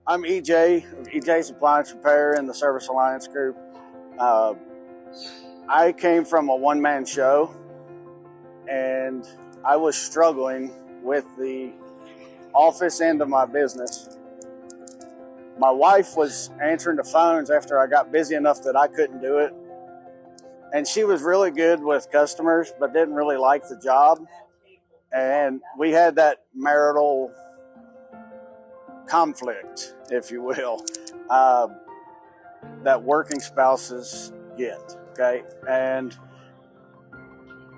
I'm EJ, EJ's Appliance Repair in the Service Alliance group. I came from a one-man show, and I was struggling with the office end of my business. My wife was answering the phones after I got busy enough that I couldn't do it. And she was really good with customers, but didn't really like the job. And we had that marital conflict, if you will, that working spouses get, okay? And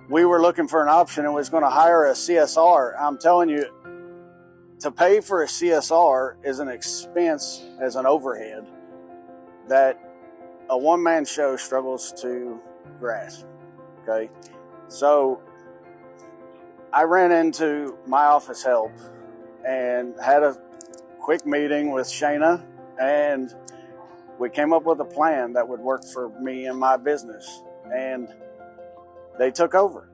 we were looking for an option and was going to hire a CSR. I'm telling you, to pay for a CSR is an expense as an overhead that a one-man show struggles to grasp, okay? So I ran into my office help and had a quick meeting with Shayna, and we came up with a plan that would work for me and my business, and they took over.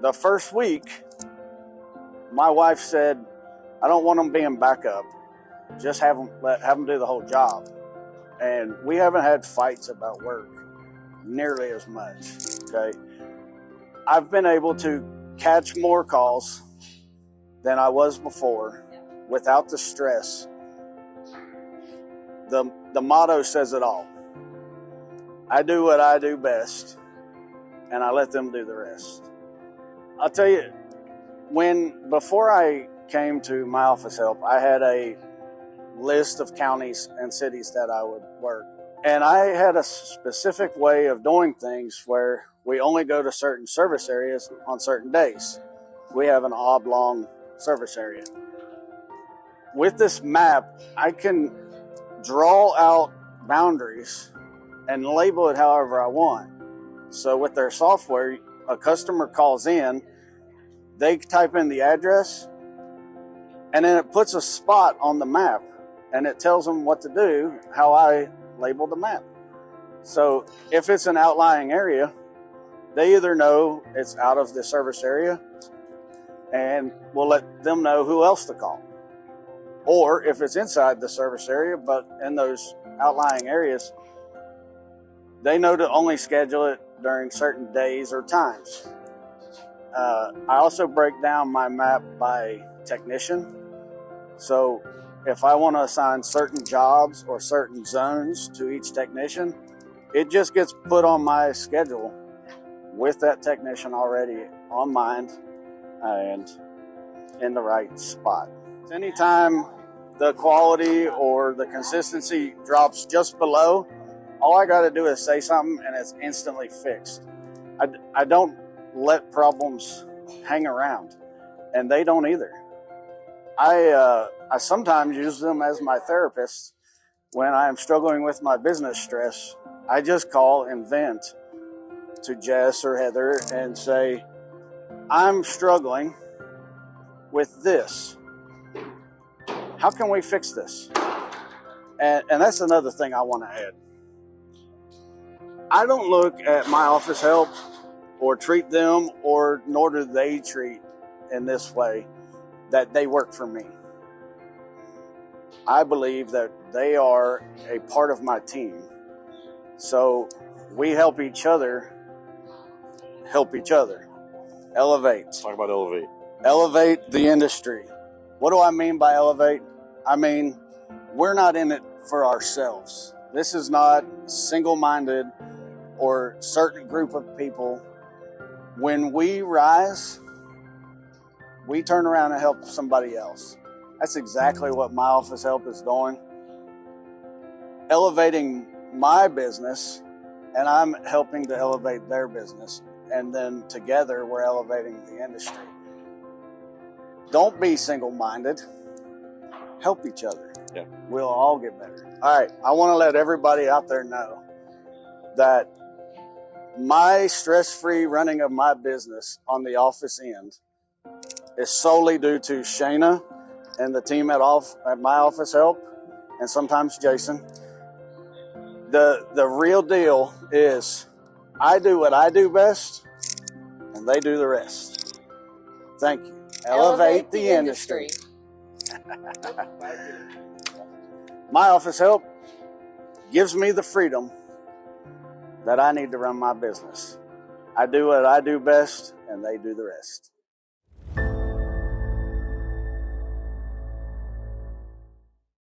The first week, my wife said, I don't want them being backup. Just have them do the whole job. And we haven't had fights about work nearly as much, okay? I've been able to catch more calls than I was before without the stress. The motto says it all. I do what I do best, and I let them do the rest. I'll tell you, before I came to my office help, I had a list of counties and cities that I would work. And I had a specific way of doing things where we only go to certain service areas on certain days. We have an oblong service area. With this map, I can draw out boundaries and label it however I want. So with their software, a customer calls in, they type in the address, and then it puts a spot on the map, and it tells them what to do, how I label the map. So if it's an outlying area, they either know it's out of the service area, and we'll let them know who else to call. Or if it's inside the service area, but in those outlying areas, they know to only schedule it during certain days or times. I also break down my map by technician. So if I want to assign certain jobs or certain zones to each technician, it just gets put on my schedule with that technician already on mind and in the right spot. Anytime the quality or the consistency drops just below, all I got to do is say something and it's instantly fixed. I don't let problems hang around, and they don't either. I sometimes use them as my therapists when I am struggling with my business stress. I just call and vent to Jess or Heather and say, I'm struggling with this. How can we fix this? And that's another thing I want to add. I don't look at my office help or treat them, or nor do they treat in this way that they work for me. I believe that they are a part of my team. So we help each other. Elevate. Talk about elevate. Elevate the industry. What do I mean by elevate? I mean, we're not in it for ourselves. This is not single-minded or certain group of people. When we rise, we turn around and help somebody else. That's exactly what my office help is doing. Elevating my business, and I'm helping to elevate their business. And then together, we're elevating the industry. Don't be single-minded. Help each other. Yeah. We'll all get better. All right, I want to let everybody out there know that my stress-free running of my business on the office end is solely due to Shayna and the team at my office help, and sometimes Jason. The real deal is I do what I do best, and they do the rest. Thank you. Elevate the industry. My office help gives me the freedom that I need to run my business. I do what I do best, and they do the rest.